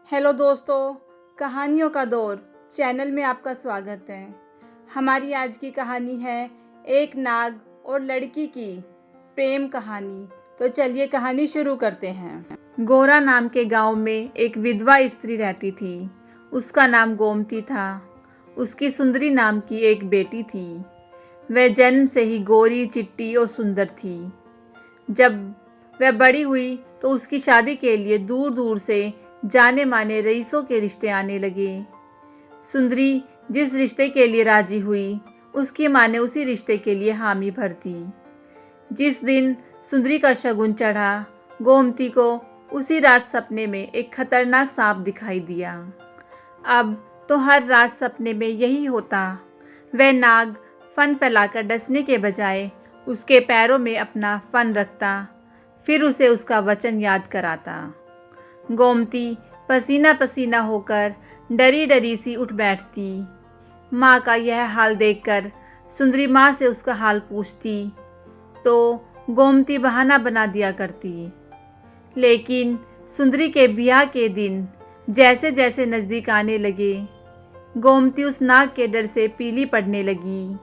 Hello दोस्तों, कहानियों का दौर चैनल में आपका स्वागत है। हमारी आज की कहानी है एक नाग और लड़की की प्रेम कहानी। तो चलिए कहानी शुरू करते हैं। गोरा नाम के गांव में एक विधवा स्त्री रहती थी। उसका नाम गोमती था। उसकी सुंदरी नाम की एक बेटी थी। वह जन्म से ही गोरी, चिट्टी और सुंदर थी। जब वह बड़ी हुई तो उसकी शादी के लिए दूर दूर से जाने माने रईसों के रिश्ते आने लगे। सुंदरी जिस रिश्ते के लिए राजी हुई, उसकी माँ ने उसी रिश्ते के लिए हामी भर दी। जिस दिन सुंदरी का शगुन चढ़ा, गोमती को उसी रात सपने में एक खतरनाक सांप दिखाई दिया। अब तो हर रात सपने में यही होता। वह नाग फन फैलाकर डसने के बजाय उसके पैरों में अपना फन रखता, फिर उसे उसका वचन याद कराता। गोमती पसीना पसीना होकर डरी डरी सी उठ बैठती। माँ का यह हाल देखकर सुंदरी माँ से उसका हाल पूछती तो गोमती बहाना बना दिया करती। लेकिन सुंदरी के ब्याह के दिन जैसे जैसे नज़दीक आने लगे, गोमती उस नाग के डर से पीली पड़ने लगी।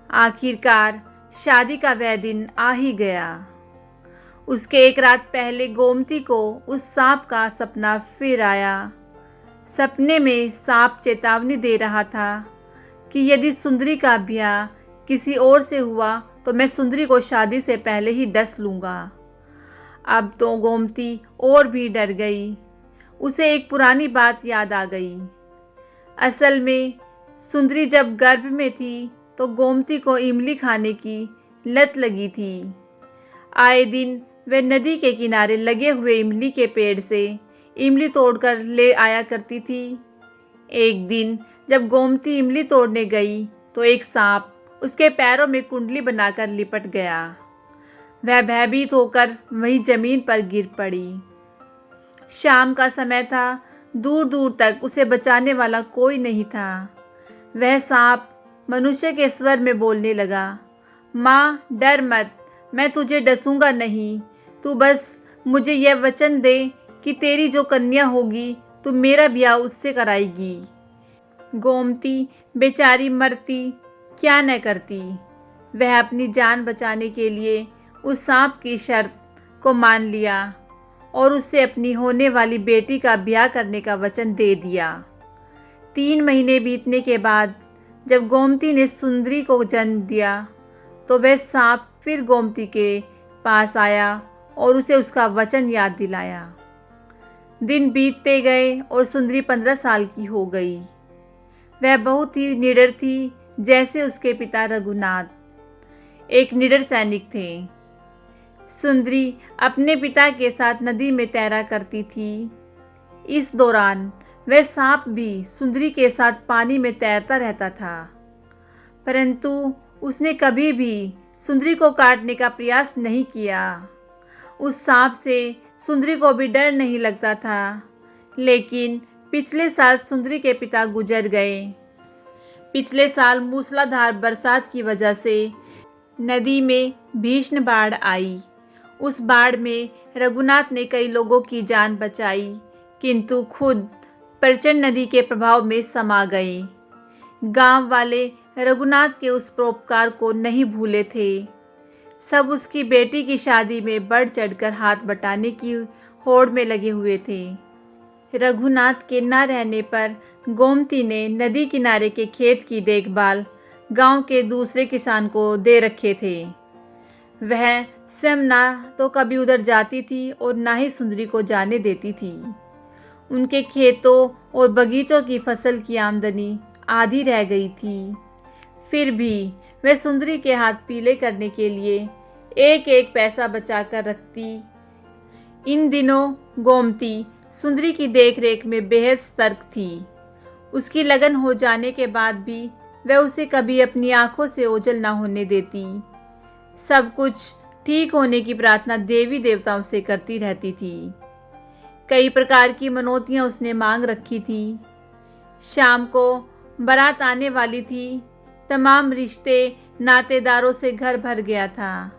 आखिरकार शादी का वह दिन आ ही गया। उसके एक रात पहले गोमती को उस सांप का सपना फिर आया। सपने में सांप चेतावनी दे रहा था कि यदि सुंदरी का ब्याह किसी और से हुआ तो मैं सुंदरी को शादी से पहले ही डस लूँगा। अब तो गोमती और भी डर गई। उसे एक पुरानी बात याद आ गई। असल में सुंदरी जब गर्भ में थी तो गोमती को इमली खाने की लत लगी थी। आए दिन वह नदी के किनारे लगे हुए इमली के पेड़ से इमली तोड़कर ले आया करती थी। एक दिन जब गोमती इमली तोड़ने गई तो एक सांप उसके पैरों में कुंडली बनाकर लिपट गया। वह भयभीत होकर वहीं जमीन पर गिर पड़ी। शाम का समय था। दूर दूर तक उसे बचाने वाला कोई नहीं था। वह सांप मनुष्य के स्वर में बोलने लगा, माँ डर मत, मैं तुझे डसूंगा नहीं। तू बस मुझे यह वचन दे कि तेरी जो कन्या होगी तू मेरा ब्याह उससे कराएगी। गोमती बेचारी मरती क्या न करती। वह अपनी जान बचाने के लिए उस सांप की शर्त को मान लिया और उससे अपनी होने वाली बेटी का ब्याह करने का वचन दे दिया। 3 महीने बीतने के बाद जब गोमती ने सुंदरी को जन्म दिया तो वह सांप फिर गोमती के पास आया और उसे उसका वचन याद दिलाया। दिन बीतते गए और सुंदरी 15 साल की हो गई। वह बहुत ही निडर थी, जैसे उसके पिता रघुनाथ एक निडर सैनिक थे। सुंदरी अपने पिता के साथ नदी में तैरा करती थी। इस दौरान वह सांप भी सुंदरी के साथ पानी में तैरता रहता था, परंतु उसने कभी भी सुंदरी को काटने का प्रयास नहीं किया। उस सांप से सुंदरी को भी डर नहीं लगता था। लेकिन पिछले साल सुंदरी के पिता गुजर गए। पिछले साल मूसलाधार बरसात की वजह से नदी में भीषण बाढ़ आई। उस बाढ़ में रघुनाथ ने कई लोगों की जान बचाई, किंतु खुद प्रचंड नदी के प्रभाव में समा गए। गांव वाले रघुनाथ के उस परोपकार को नहीं भूले थे। सब उसकी बेटी की शादी में बढ़ चढ़कर हाथ बटाने की होड़ में लगे हुए थे। रघुनाथ के न रहने पर गोमती ने नदी किनारे के खेत की देखभाल गांव के दूसरे किसान को दे रखे थे। वह स्वयं ना तो कभी उधर जाती थी और ना ही सुंदरी को जाने देती थी। उनके खेतों और बगीचों की फसल की आमदनी आधी रह गई थी। फिर भी वह सुंदरी के हाथ पीले करने के लिए एक एक पैसा बचा कर रखती। इन दिनों गोमती सुंदरी की देखरेख में बेहद सतर्क थी। उसकी लगन हो जाने के बाद भी वह उसे कभी अपनी आंखों से ओझल न होने देती। सब कुछ ठीक होने की प्रार्थना देवी देवताओं से करती रहती थी। कई प्रकार की मनौतियाँ उसने मांग रखी थी। शाम को बारात आने वाली थी। तमाम रिश्ते नातेदारों से घर भर गया था।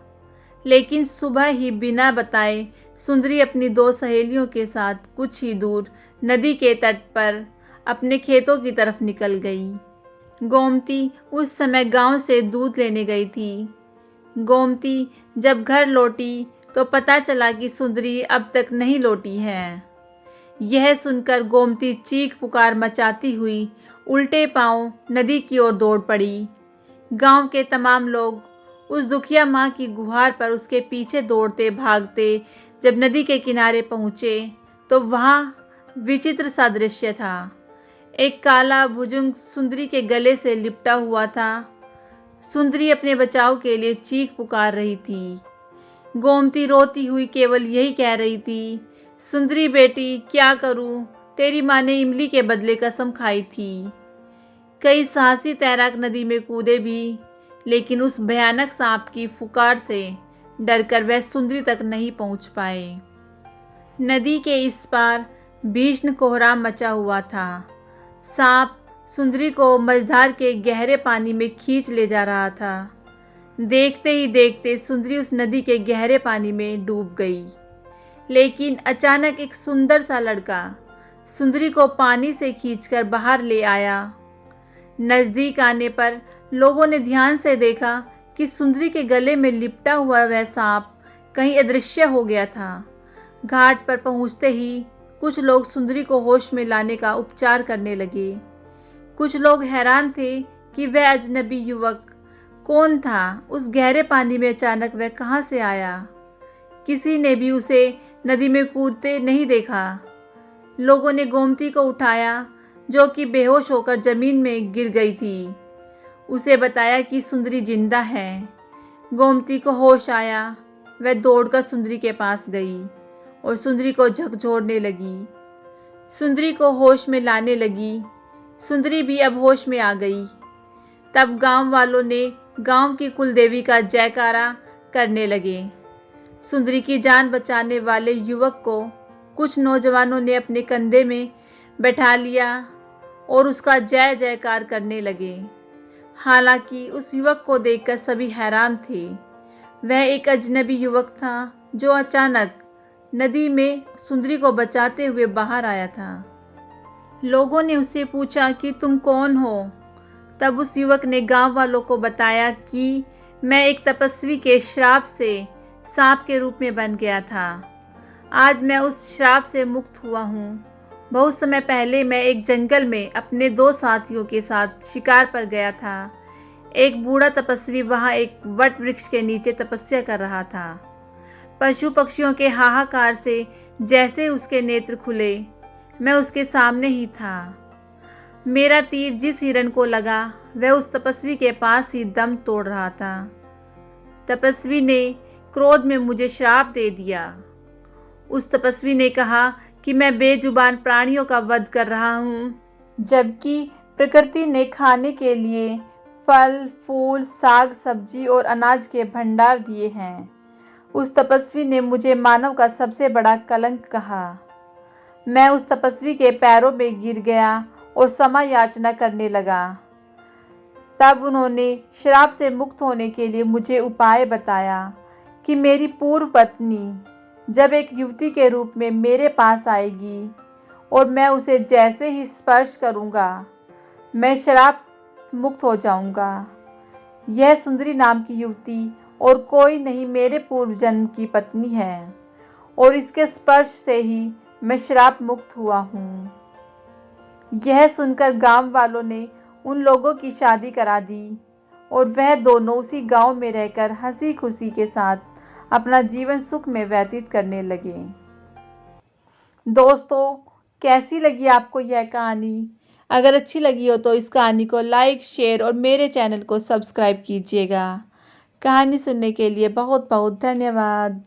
लेकिन सुबह ही बिना बताए सुंदरी अपनी 2 सहेलियों के साथ कुछ ही दूर नदी के तट पर अपने खेतों की तरफ निकल गई। गोमती उस समय गांव से दूध लेने गई थी। गोमती जब घर लौटी तो पता चला कि सुंदरी अब तक नहीं लौटी है। यह सुनकर गोमती चीख पुकार मचाती हुई उल्टे पांव नदी की ओर दौड़ पड़ी। गांव के तमाम लोग उस दुखिया माँ की गुहार पर उसके पीछे दौड़ते भागते जब नदी के किनारे पहुँचे तो वहाँ विचित्र सा दृश्य था। एक काला भुजंग सुंदरी के गले से लिपटा हुआ था। सुंदरी अपने बचाव के लिए चीख पुकार रही थी। गोमती रोती हुई केवल यही कह रही थी, सुंदरी बेटी क्या करूं, तेरी माँ ने इमली के बदले कसम खाई थी। कई साहसी तैराक नदी में कूदे भी, लेकिन उस भयानक सांप की फुकार से डरकर वह सुंदरी तक नहीं पहुंच पाए। नदी के इस पार भीषण कोहराम मचा हुआ था। सांप सुंदरी को मझधार के गहरे पानी में खींच ले जा रहा था। देखते ही देखते सुंदरी उस नदी के गहरे पानी में डूब गई। लेकिन अचानक एक सुंदर सा लड़का सुंदरी को पानी से खींचकर बाहर ले आया। नज़दीक आने पर लोगों ने ध्यान से देखा कि सुंदरी के गले में लिपटा हुआ वह सांप कहीं अदृश्य हो गया था। घाट पर पहुंचते ही कुछ लोग सुंदरी को होश में लाने का उपचार करने लगे। कुछ लोग हैरान थे कि वह अजनबी युवक कौन था, उस गहरे पानी में अचानक वह कहाँ से आया। किसी ने भी उसे नदी में कूदते नहीं देखा। लोगों ने गोमती को उठाया, जो कि बेहोश होकर जमीन में गिर गई थी। उसे बताया कि सुंदरी जिंदा है। गोमती को होश आया। वह दौड़कर सुंदरी के पास गई और सुंदरी को झकझोरने लगी। सुंदरी को होश में लाने लगी। सुंदरी भी अब होश में आ गई। तब गांव वालों ने गांव की कुलदेवी का जयकारा करने लगे। सुंदरी की जान बचाने वाले युवक को कुछ नौजवानों ने अपने कंधे में बैठा लिया और उसका जय जयकार करने लगे। हालांकि उस युवक को देखकर सभी हैरान थे। वह एक अजनबी युवक था जो अचानक नदी में सुंदरी को बचाते हुए बाहर आया था। लोगों ने उससे पूछा कि तुम कौन हो? तब उस युवक ने गांव वालों को बताया कि मैं एक तपस्वी के श्राप से सांप के रूप में बन गया था। आज मैं उस श्राप से मुक्त हुआ हूँ। बहुत समय पहले मैं एक जंगल में अपने 2 साथियों के साथ शिकार पर गया था। एक बूढ़ा तपस्वी वहाँ एक वट वृक्ष के नीचे तपस्या कर रहा था। पशु पक्षियों के हाहाकार से जैसे उसके नेत्र खुले, मैं उसके सामने ही था। मेरा तीर जिस हिरण को लगा वह उस तपस्वी के पास ही दम तोड़ रहा था। तपस्वी ने क्रोध में मुझे श्राप दे दिया। उस तपस्वी ने कहा कि मैं बेजुबान प्राणियों का वध कर रहा हूँ, जबकि प्रकृति ने खाने के लिए फल, फूल, साग, सब्जी और अनाज के भंडार दिए हैं। उस तपस्वी ने मुझे मानव का सबसे बड़ा कलंक कहा। मैं उस तपस्वी के पैरों में गिर गया और क्षमा याचना करने लगा। तब उन्होंने श्राप से मुक्त होने के लिए मुझे उपाय बताया कि मेरी पूर्व पत्नी जब एक युवती के रूप में मेरे पास आएगी और मैं उसे जैसे ही स्पर्श करूंगा, मैं श्राप मुक्त हो जाऊंगा। यह सुंदरी नाम की युवती और कोई नहीं मेरे पूर्व जन्म की पत्नी है और इसके स्पर्श से ही मैं श्राप मुक्त हुआ हूँ। यह सुनकर गांव वालों ने उन लोगों की शादी करा दी और वह दोनों उसी गांव में रहकर हंसी खुशी के साथ अपना जीवन सुख में व्यतीत करने लगे। दोस्तों, कैसी लगी आपको यह कहानी? अगर अच्छी लगी हो तो इस कहानी को लाइक, शेयर और मेरे चैनल को सब्सक्राइब कीजिएगा। कहानी सुनने के लिए बहुत बहुत धन्यवाद।